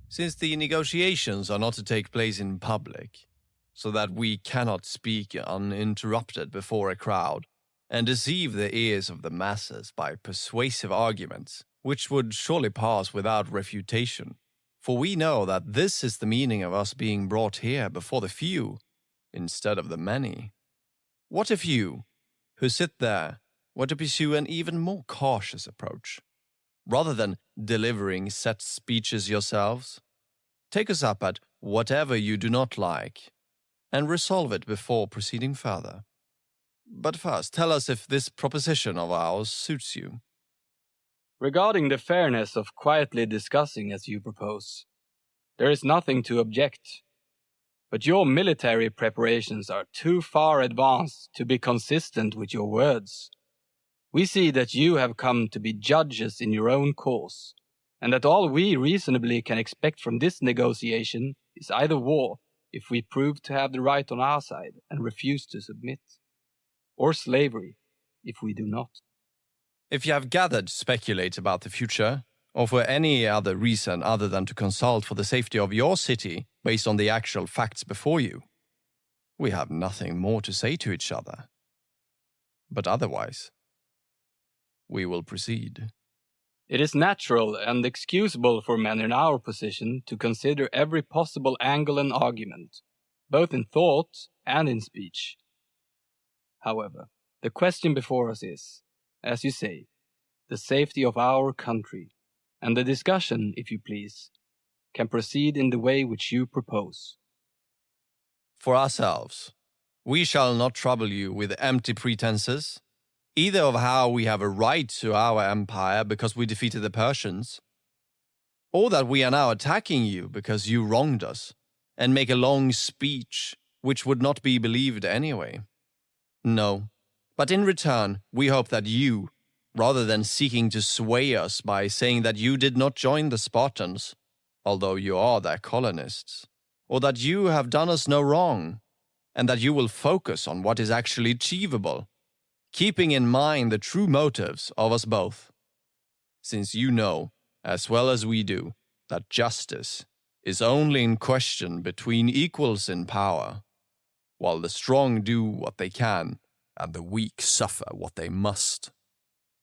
Since the negotiations are not to take place in public, so that we cannot speak uninterrupted before a crowd and deceive the ears of the masses by persuasive arguments, which would surely pass without refutation, for we know that this is the meaning of us being brought here before the few instead of the many. What if you, who sit there, were to pursue an even more cautious approach? Rather than delivering set speeches yourselves, take us up at whatever you do not like, and resolve it before proceeding further. But first, tell us if this proposition of ours suits you. Regarding the fairness of quietly discussing as you propose, there is nothing to object. But your military preparations are too far advanced to be consistent with your words. We see that you have come to be judges in your own cause, and that all we reasonably can expect from this negotiation is either war, if we prove to have the right on our side and refuse to submit, or slavery, if we do not. If you have gathered to speculate about the future, or for any other reason other than to consult for the safety of your city based on the actual facts before you, we have nothing more to say to each other. But otherwise, we will proceed. It is natural and excusable for men in our position to consider every possible angle and argument, both in thought and in speech. However, the question before us is, as you say, the safety of our country, and the discussion, if you please, can proceed in the way which you propose. For ourselves, we shall not trouble you with empty pretenses, either of how we have a right to our empire because we defeated the Persians, or that we are now attacking you because you wronged us, and make a long speech which would not be believed anyway. No, but in return, we hope that you, rather than seeking to sway us by saying that you did not join the Spartans, although you are their colonists, or that you have done us no wrong, and that you will focus on what is actually achievable, keeping in mind the true motives of us both, since you know, as well as we do, that justice is only in question between equals in power, while the strong do what they can and the weak suffer what they must.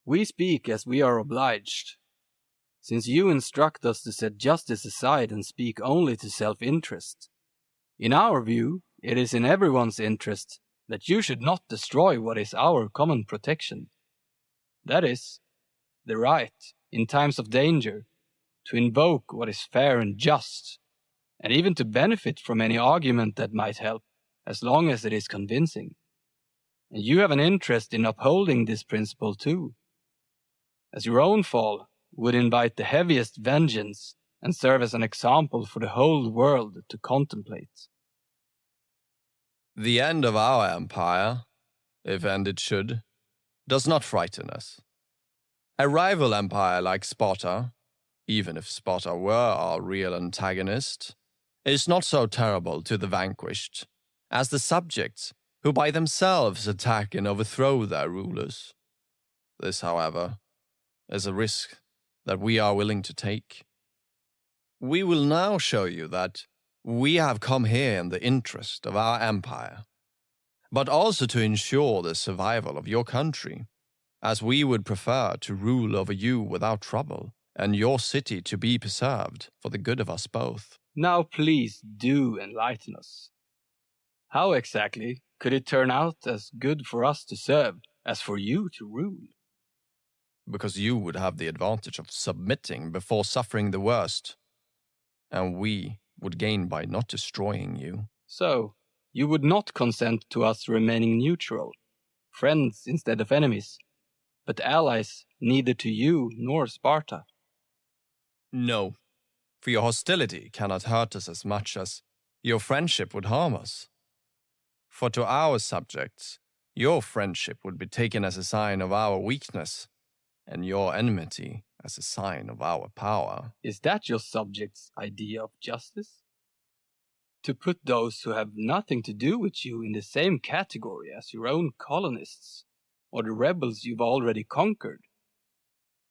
We speak as we are obliged, since you instruct us to set justice aside and speak only to self-interest. In our view, it is in everyone's interest that you should not destroy what is our common protection. That is, the right, in times of danger, to invoke what is fair and just, and even to benefit from any argument that might help, as long as it is convincing. And you have an interest in upholding this principle too, as your own fall would invite the heaviest vengeance and serve as an example for the whole world to contemplate. The end of our empire, if end it should, does not frighten us. A rival empire like Sparta, even if Sparta were our real antagonist, is not so terrible to the vanquished as the subjects who by themselves attack and overthrow their rulers. This, however, is a risk that we are willing to take. We will now show you that we have come here in the interest of our empire, but also to ensure the survival of your country, as we would prefer to rule over you without trouble, and your city to be preserved for the good of us both. Now please do enlighten us. How exactly could it turn out as good for us to serve as for you to rule? Because you would have the advantage of submitting before suffering the worst, and we would gain by not destroying you. So, you would not consent to us remaining neutral, friends instead of enemies, but allies neither to you nor Sparta? No, for your hostility cannot hurt us as much as your friendship would harm us. For to our subjects, your friendship would be taken as a sign of our weakness, and your enmity as a sign of our power. Is that your subjects' idea of justice? To put those who have nothing to do with you in the same category as your own colonists, or the rebels you've already conquered?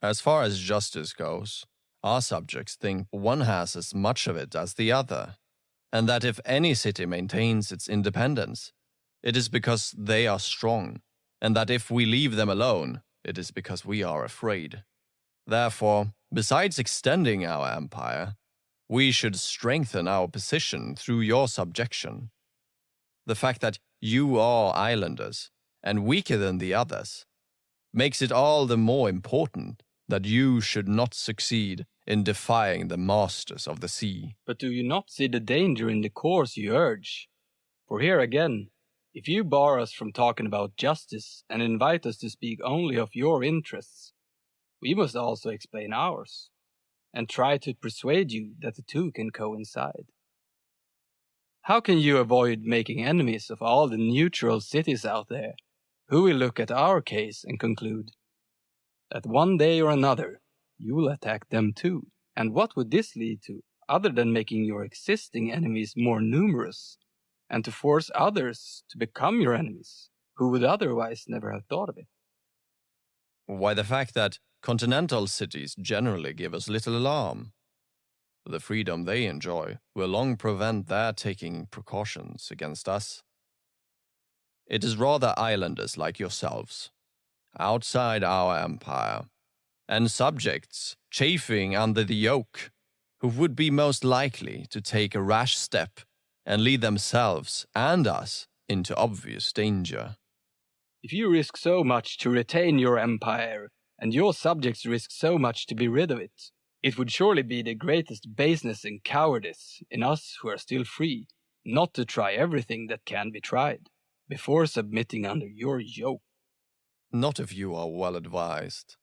As far as justice goes, Our subjects think one has as much of it as the other, and that if any city maintains its independence, it is because they are strong, and that if we leave them alone, it is because we are afraid. Therefore, besides extending our empire, we should strengthen our position through your subjection. The fact that you are islanders, and weaker than the others, makes it all the more important that you should not succeed in defying the masters of the sea. But do you not see the danger in the course you urge? For here again, if you bar us from talking about justice and invite us to speak only of your interests, we must also explain ours, and try to persuade you that the two can coincide. How can you avoid making enemies of all the neutral cities out there, who will look at our case and conclude that one day or another you will attack them too? And what would this lead to, other than making your existing enemies more numerous, and to force others to become your enemies, who would otherwise never have thought of it? Why, the fact that continental cities generally give us little alarm. The freedom they enjoy will long prevent their taking precautions against us. It is rather islanders like yourselves, outside our empire, and subjects chafing under the yoke, who would be most likely to take a rash step and lead themselves and us into obvious danger. If you risk so much to retain your empire, and your subjects risk so much to be rid of it, it would surely be the greatest baseness and cowardice in us who are still free, not to try everything that can be tried, before submitting under your yoke. Not if you are well advised.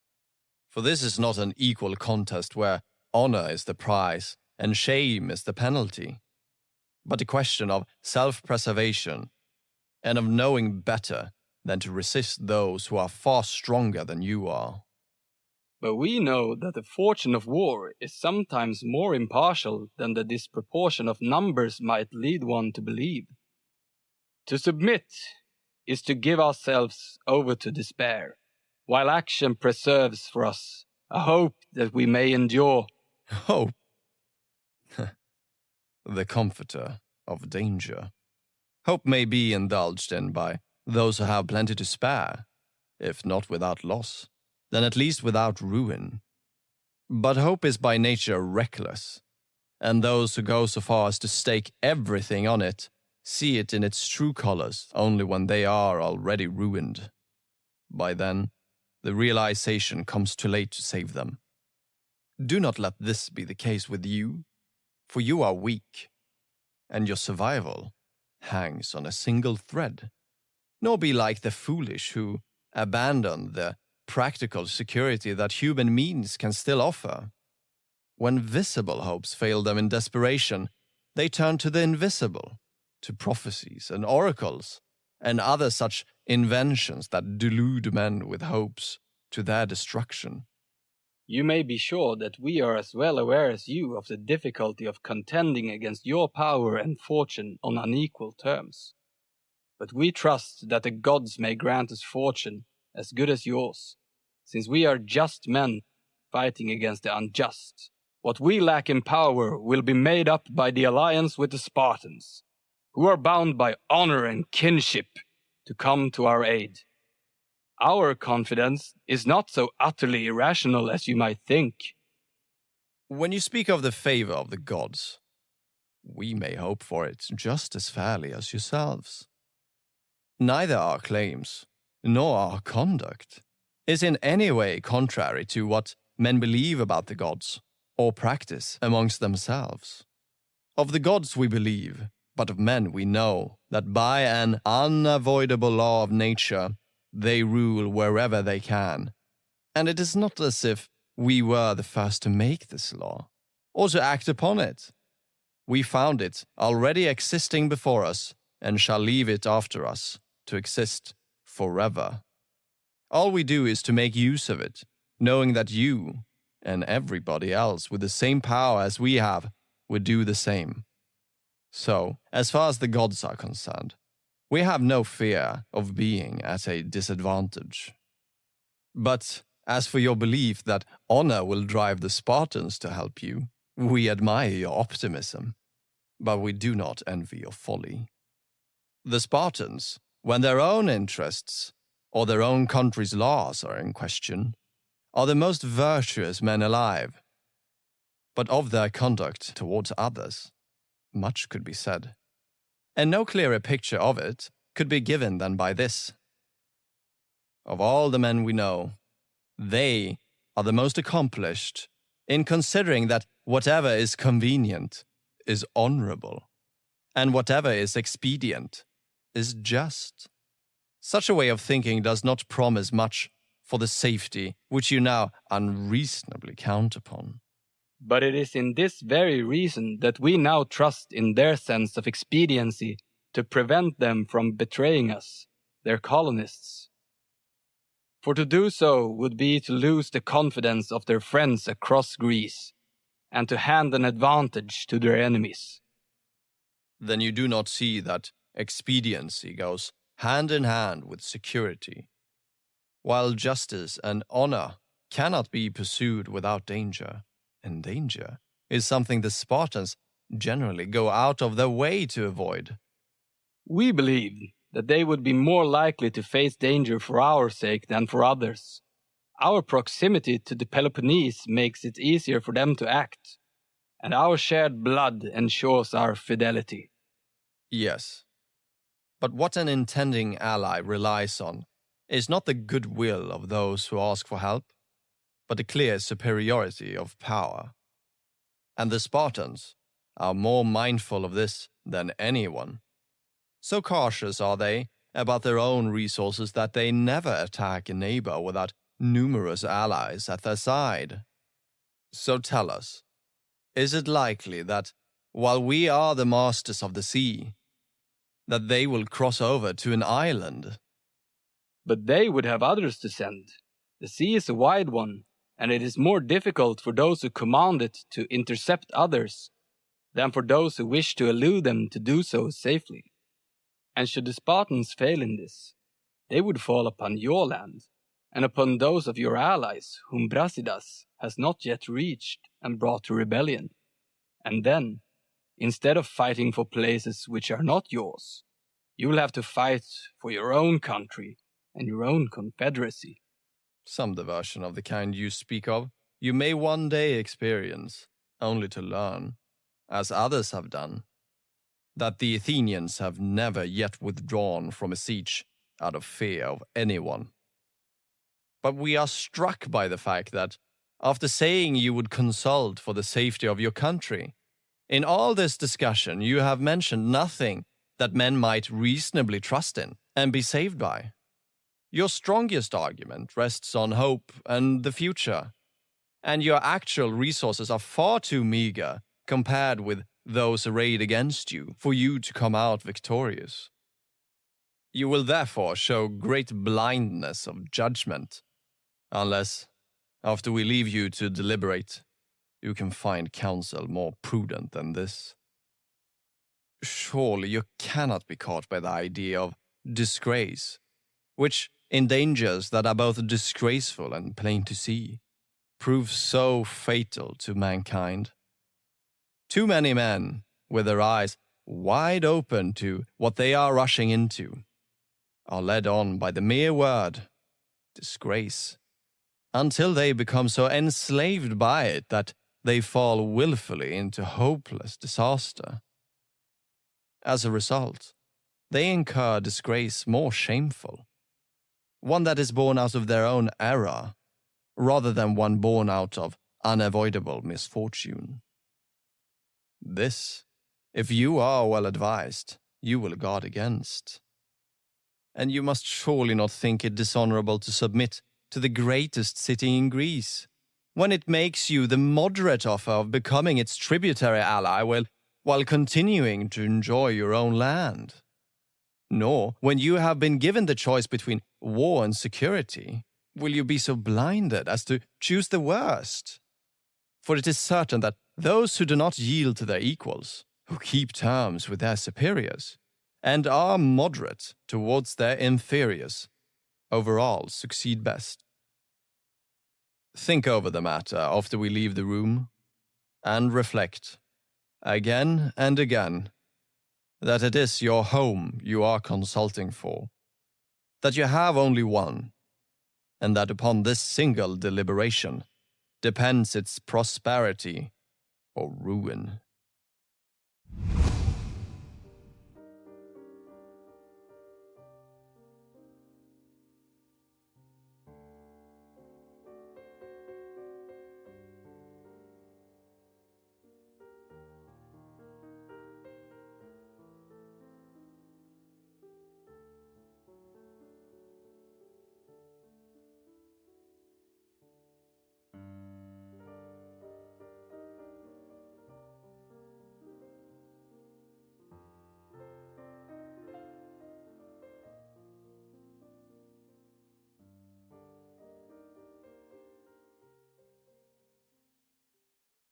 For this is not an equal contest where honor is the prize and shame is the penalty, but a question of self-preservation and of knowing better than to resist those who are far stronger than you are. But we know that the fortune of war is sometimes more impartial than the disproportion of numbers might lead one to believe. To submit is to give ourselves over to despair, while action preserves for us a hope that we may endure. Hope? The comforter of danger. Hope may be indulged in by those who have plenty to spare, if not without loss, then at least without ruin. But hope is by nature reckless, and those who go so far as to stake everything on it see it in its true colors only when they are already ruined. By then, the realization comes too late to save them. Do not let this be the case with you, for you are weak, and your survival hangs on a single thread. Nor be like the foolish who abandon the practical security that human means can still offer. When visible hopes fail them in desperation, they turn to the invisible, to prophecies and oracles, and other such inventions that delude men with hopes to their destruction. You may be sure that we are as well aware as you of the difficulty of contending against your power and fortune on unequal terms. But we trust that the gods may grant us fortune as good as yours, since we are just men fighting against the unjust. What we lack in power will be made up by the alliance with the Spartans, who are bound by honor and kinship to come to our aid. Our confidence is not so utterly irrational as you might think. When you speak of the favor of the gods, we may hope for it just as fairly as yourselves. Neither our claims nor our conduct is in any way contrary to what men believe about the gods or practice amongst themselves. Of the gods we believe, but of men we know that by an unavoidable law of nature they rule wherever they can, and it is not as if we were the first to make this law, or to act upon it. We found it already existing before us, and shall leave it after us to exist forever. All we do is to make use of it, knowing that you, and everybody else with the same power as we have, would do the same. So, as far as the gods are concerned, we have no fear of being at a disadvantage. But As for your belief that honor will drive the Spartans to help you, we admire your optimism, but we do not envy your folly. The Spartans, when their own interests or their own country's laws are in question, are the most virtuous men alive. But of their conduct towards others, much could be said, and no clearer picture of it could be given than by this. Of all the men we know, they are the most accomplished in considering that whatever is convenient is honorable, and whatever is expedient is just. Such a way of thinking does not promise much for the safety which you now unreasonably count upon. But it is in this very reason that we now trust in their sense of expediency to prevent them from betraying us, their colonists. For to do so would be to lose the confidence of their friends across Greece, and to hand an advantage to their enemies. Then you do not see that expediency goes hand in hand with security, while justice and honor cannot be pursued without danger, and danger is something the Spartans generally go out of their way to avoid. We believe that they would be more likely to face danger for our sake than for others. Our proximity to the Peloponnese makes it easier for them to act, and our shared blood ensures our fidelity. Yes, but what an intending ally relies on is not the goodwill of those who ask for help, but the clear superiority of power. And the Spartans are more mindful of this than anyone. So cautious are they about their own resources that they never attack a neighbor without numerous allies at their side. So tell us, is it likely that, while we are the masters of the sea, that they will cross over to an island? But they would have others to send. The sea is a wide one, and it is more difficult for those who command it to intercept others than for those who wish to elude them to do so safely. And should the Spartans fail in this, they would fall upon your land, and upon those of your allies whom Brasidas has not yet reached and brought to rebellion. And then, instead of fighting for places which are not yours, you will have to fight for your own country and your own confederacy. Some diversion of the kind you speak of you may one day experience, only to learn, as others have done, that the Athenians have never yet withdrawn from a siege out of fear of anyone. But we are struck by the fact that, after saying you would consult for the safety of your country, in all this discussion you have mentioned nothing that men might reasonably trust in and be saved by. Your strongest argument rests on hope and the future, and your actual resources are far too meager compared with those arrayed against you for you to come out victorious. You will therefore show great blindness of judgment, unless, after we leave you to deliberate, you can find counsel more prudent than this. Surely you cannot be caught by the idea of disgrace, which, in dangers that are both disgraceful and plain to see, proves so fatal to mankind. Too many men, with their eyes wide open to what they are rushing into, are led on by the mere word, disgrace, until they become so enslaved by it that they fall willfully into hopeless disaster. As a result, they incur disgrace more shameful, one that is born out of their own error, rather than one born out of unavoidable misfortune. This, if you are well advised, you will guard against. And you must surely not think it dishonorable to submit to the greatest city in Greece, when it makes you the moderate offer of becoming its tributary ally while continuing to enjoy your own land. Nor, when you have been given the choice between war and security, will you be so blinded as to choose the worst. For it is certain that those who do not yield to their equals, who keep terms with their superiors, and are moderate towards their inferiors, overall succeed best. Think over the matter after we leave the room, and reflect, again and again, that it is your home you are consulting for, that you have only one, and that upon this single deliberation depends its prosperity or ruin.